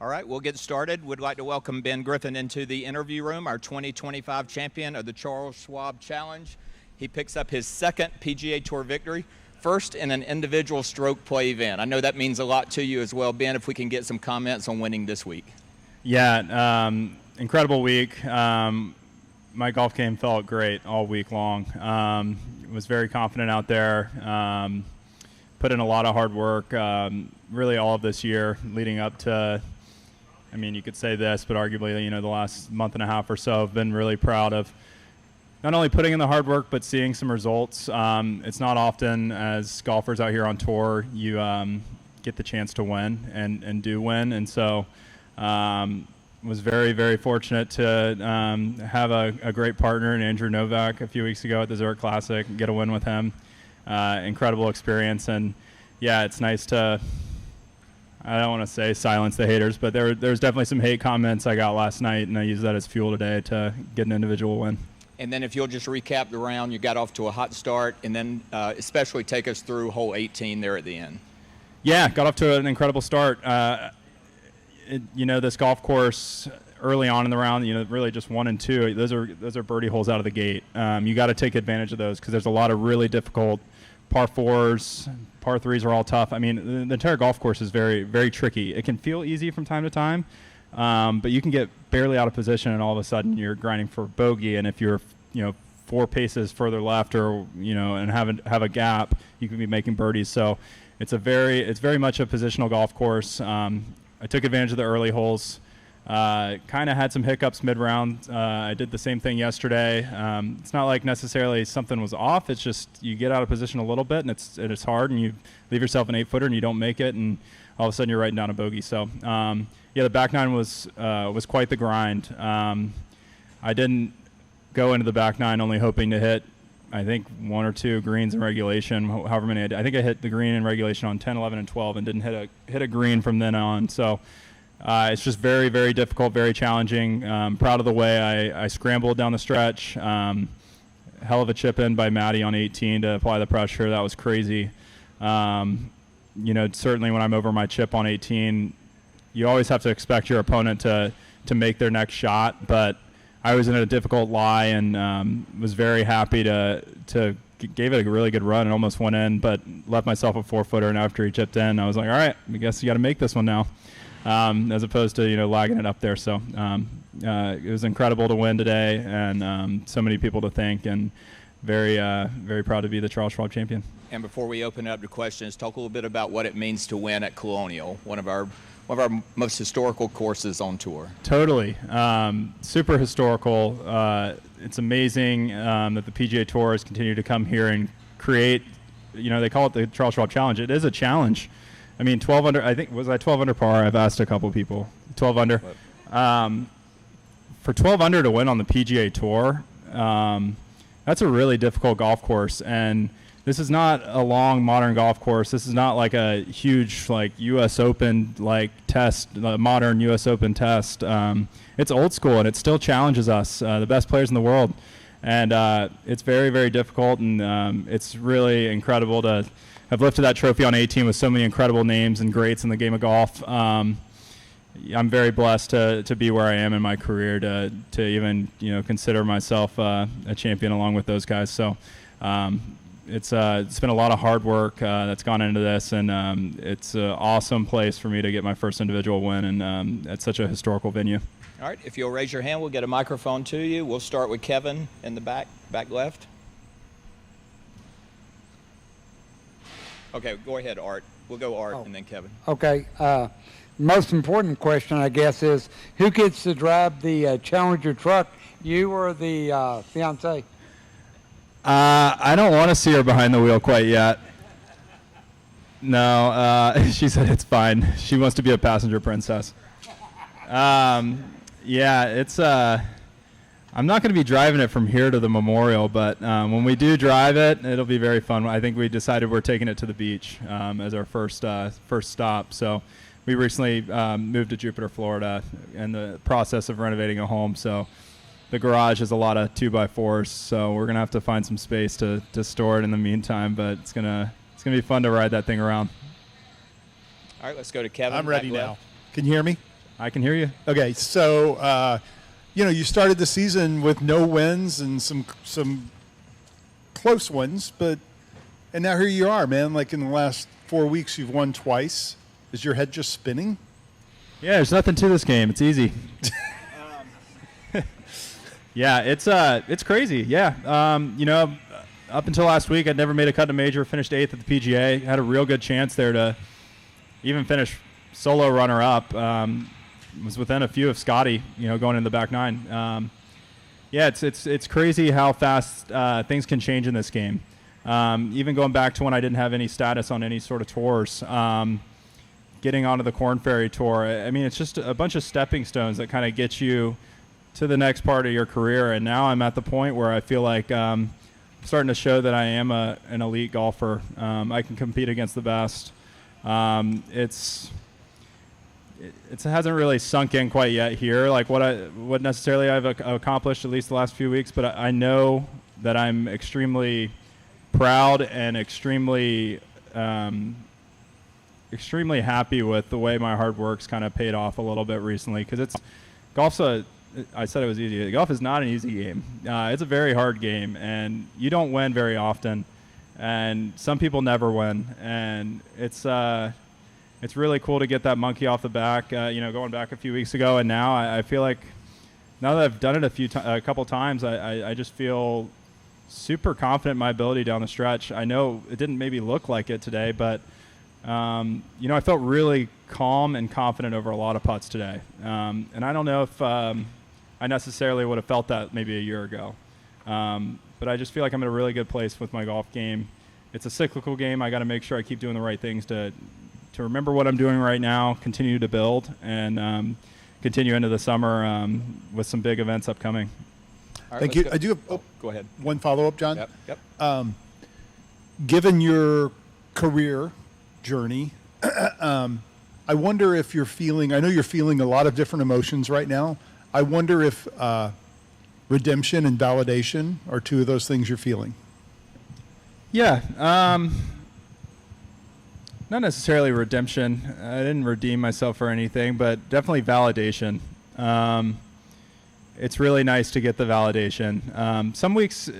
All right, we'll get started. We'd like to welcome Ben Griffin into the interview room, our 2025 champion of the Charles Schwab Challenge. He picks up his second PGA Tour victory, first in an individual stroke play event. I know that means a lot to you as well, Ben, if we can get some comments on winning this week. Yeah, incredible week. My golf game felt great all week long. Was very confident out there. Put in a lot of hard work, really all of this year leading up to, I mean, you could say this, but arguably, the last month and a half or so, I've been really proud of not only putting in the hard work, but seeing some results. It's not often as golfers out here on tour, you get the chance to win and do win. And so was very, very fortunate to have a great partner in Andrew Novak a few weeks ago at the Zurich Classic, get a win with him. Incredible experience. And yeah, it's nice to, I don't want to say silence the haters, but there's definitely some hate comments I got last night, and I used that as fuel today to get an individual win. And then if you'll just recap the round, you got off to a hot start, and then especially take us through hole 18 there at the end. Yeah, got off to an incredible start. This golf course early on in the round, really just 1 and 2, those are birdie holes out of the gate. You got to take advantage of those because there's a lot of really difficult par 4s, par 3s are all tough. I mean, the entire golf course is very, very tricky. It can feel easy from time to time, but you can get barely out of position and all of a sudden you're grinding for bogey. And if you're, 4 paces further left or, and have a gap, you can be making birdies. So it's very much a positional golf course. I took advantage of the early holes. Kind of had some hiccups mid-round. I did the same thing yesterday. It's not like necessarily something was off. It's just you get out of position a little bit, and it's hard, and you leave yourself an 8-footer, and you don't make it, and all of a sudden you're writing down a bogey. So, the back nine was quite the grind. I didn't go into the back nine only hoping to hit, I think, 1 or 2 greens in regulation, however many I did. I think I hit the green in regulation on 10, 11, and 12, and didn't hit a green from then on. So. It's just very, very difficult, very challenging. Proud of the way I scrambled down the stretch. Hell of a chip in by Maddie on 18 to apply the pressure. That was crazy. Certainly when I'm over my chip on 18, you always have to expect your opponent to make their next shot. But I was in a difficult lie and was very happy to gave it a really good run and almost went in, but left myself a 4-footer. And after he chipped in, I was like, all right, I guess you got to make this one now. As opposed to, lagging it up there. So it was incredible to win today and so many people to thank and very, very proud to be the Charles Schwab champion. And before we open up to questions, talk a little bit about what it means to win at Colonial, one of our most historical courses on tour. Totally. Super historical. It's amazing that the PGA Tour has continued to come here and create, they call it the Charles Schwab Challenge. It is a challenge. I mean, 12 under, I think, was I 12 under par? I've asked a couple people. 12 under. For 12 under to win on the PGA Tour, that's a really difficult golf course. And this is not a long modern golf course. This is not like a huge, U.S. Open, test, modern U.S. Open test. It's old school, and it still challenges us, the best players in the world. And it's very, very difficult, and it's really incredible to have lifted that trophy on 18 with so many incredible names and greats in the game of golf. I'm very blessed to be where I am in my career, to even consider myself a champion along with those guys. So it's been a lot of hard work that's gone into this, and it's an awesome place for me to get my first individual win, and it's such a historical venue. All right, if you'll raise your hand, we'll get a microphone to you. We'll start with Kevin in the back left. Okay, go ahead, Art. We'll go Art and then Kevin. Okay. Most important question, I guess, is who gets to drive the Challenger truck, you or the fiancée? I don't want to see her behind the wheel quite yet. No, she said it's fine. She wants to be a passenger princess. It's I'm not going to be driving it from here to the memorial, but when we do drive it, it'll be very fun. I think we decided we're taking it to the beach as our first stop. So we recently moved to Jupiter, Florida, in the process of renovating a home. So the garage has a lot of 2x4s, so we're going to have to find some space to store it in the meantime, but it's gonna be fun to ride that thing around. All right, let's go to Kevin. I'm ready now. Can you hear me? I can hear you. Okay, so you started the season with no wins and some close ones, and now here you are, man. Like in the last 4 weeks, you've won twice. Is your head just spinning? Yeah, there's nothing to this game. It's easy. Yeah, it's crazy. Yeah, up until last week, I'd never made a cut to major. Finished 8th at the PGA. Had a real good chance there to even finish solo runner-up. Was within a few of Scotty, going in the back nine. Yeah, it's crazy how fast things can change in this game. Even going back to when I didn't have any status on any sort of tours, getting onto the Korn Ferry Tour. I mean, it's just a bunch of stepping stones that kind of get you to the next part of your career. And now I'm at the point where I feel like I'm starting to show that I am an elite golfer. I can compete against the best. It hasn't really sunk in quite yet here, like what necessarily I've accomplished at least the last few weeks, but I know that I'm extremely proud and extremely happy with the way my hard work's kind of paid off a little bit recently, because I said it was easy. Golf is not an easy game. It's a very hard game, and you don't win very often, and some people never win, and it's really cool to get that monkey off the back, going back a few weeks ago. And now I feel like now that I've done it a couple times, I just feel super confident in my ability down the stretch. I know it didn't maybe look like it today, but, I felt really calm and confident over a lot of putts today. And I don't know if I necessarily would have felt that maybe a year ago. But I just feel like I'm in a really good place with my golf game. It's a cyclical game. I got to make sure I keep doing the right things to remember what I'm doing right now, continue to build, and continue into the summer with some big events upcoming. Right, thank you. I do have go ahead. one follow-up, John. Yep. Given your career journey, I wonder if you're feeling, I know you're feeling a lot of different emotions right now. I wonder if redemption and validation are two of those things you're feeling. Yeah. Not necessarily redemption. I didn't redeem myself or anything, but definitely validation. It's really nice to get the validation. Some weeks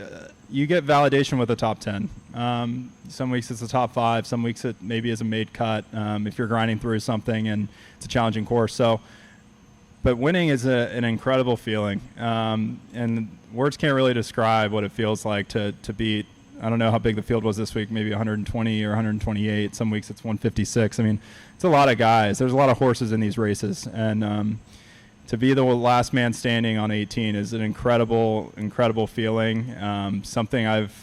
you get validation with a top 10. Some weeks it's a top 5. Some weeks it maybe is a made cut if you're grinding through something and it's a challenging course. But winning is an incredible feeling. And words can't really describe what it feels like to beat. I don't know how big the field was this week, maybe 120 or 128. Some weeks it's 156. I mean, it's a lot of guys. There's a lot of horses in these races. And to be the last man standing on 18 is an incredible, incredible feeling. Something I've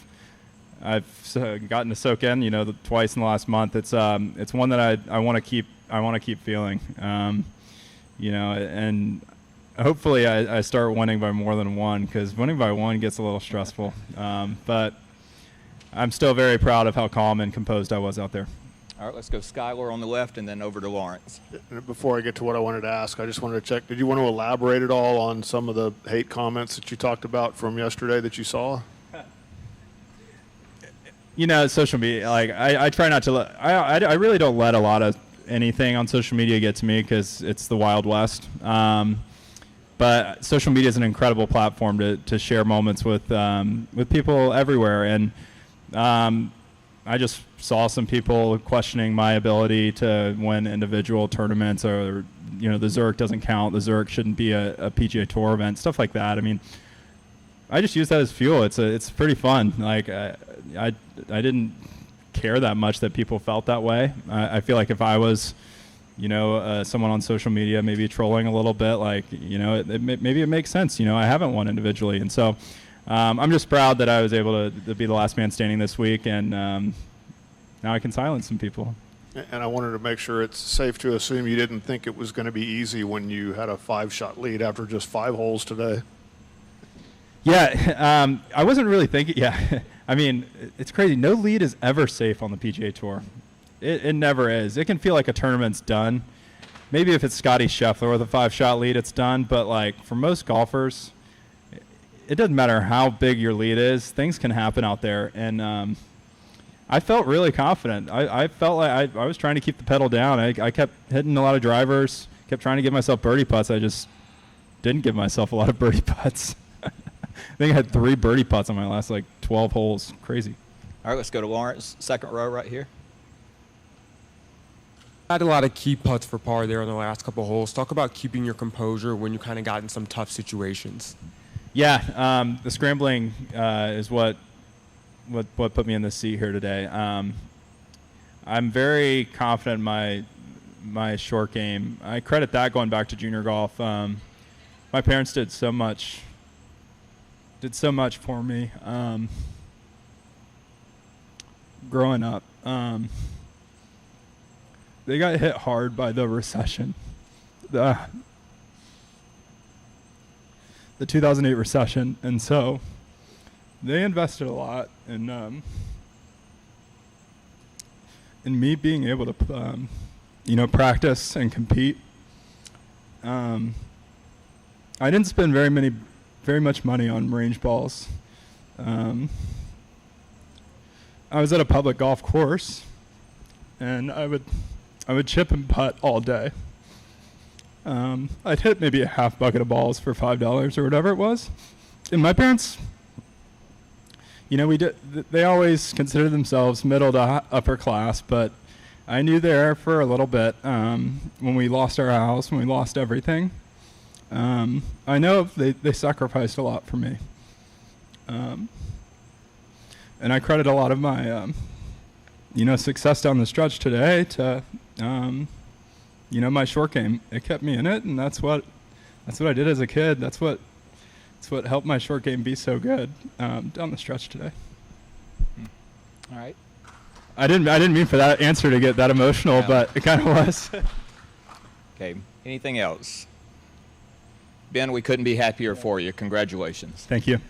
gotten to soak in, twice in the last month. It's one that I want to keep feeling. And hopefully I start winning by more than one, because winning by one gets a little stressful. But I'm still very proud of how calm and composed I was out there. All right, let's go Skylar on the left and then over to Lawrence. Before I get to what I wanted to ask, I just wanted to check, did you want to elaborate at all on some of the hate comments that you talked about from yesterday that you saw? Social media, like I try not to I really don't let a lot of anything on social media get to me, because it's the Wild West. But social media is an incredible platform to share moments with people everywhere. And I just saw some people questioning my ability to win individual tournaments, or the Zurich doesn't count. The Zurich shouldn't be a PGA Tour event, stuff like that. I mean, I just use that as fuel. It's pretty fun. Like I didn't care that much that people felt that way. I feel like if I was, someone on social media maybe trolling a little bit, like, maybe it makes sense. I haven't won individually, and so I'm just proud that I was able to be the last man standing this week, and now I can silence some people. And I wanted to make sure it's safe to assume you didn't think it was going to be easy when you had a 5-shot lead after just 5 holes today. Yeah, I wasn't really thinking. Yeah, I mean, it's crazy. No lead is ever safe on the PGA Tour. It never is. It can feel like a tournament's done. Maybe if it's Scotty Scheffler with a 5-shot lead, it's done. But like for most golfers, it doesn't matter how big your lead is. Things can happen out there, and I felt really confident. I felt like I was trying to keep the pedal down. I kept hitting a lot of drivers, kept trying to give myself birdie putts. I just didn't give myself a lot of birdie putts. I think I had 3 birdie putts on my last 12 holes. Crazy. All right, let's go to Lawrence, second row right here. Had a lot of key putts for par there on the last couple holes. Talk about keeping your composure when you kind of got in some tough situations. Yeah, the scrambling is what put me in the seat here today. I'm very confident in my short game. I credit that going back to junior golf. My parents did so much for me growing up. They got hit hard by the recession. The 2008 recession, and so they invested a lot in me being able to practice and compete. I didn't spend very much money on range balls. I was at a public golf course, and I would chip and putt all day. I'd hit maybe a half bucket of balls for $5 or whatever it was. And my parents, they always considered themselves middle to upper class, but I knew there for a little bit when we lost our house, when we lost everything. I know they sacrificed a lot for me. And I credit a lot of my, success down the stretch today to, my short game. It kept me in it, and that's what I did as a kid. That's what helped my short game be so good down the stretch today. All right. I didn't mean for that answer to get that emotional, but it kind of was. Okay. Anything else? Ben, we couldn't be happier for you. Congratulations. Thank you.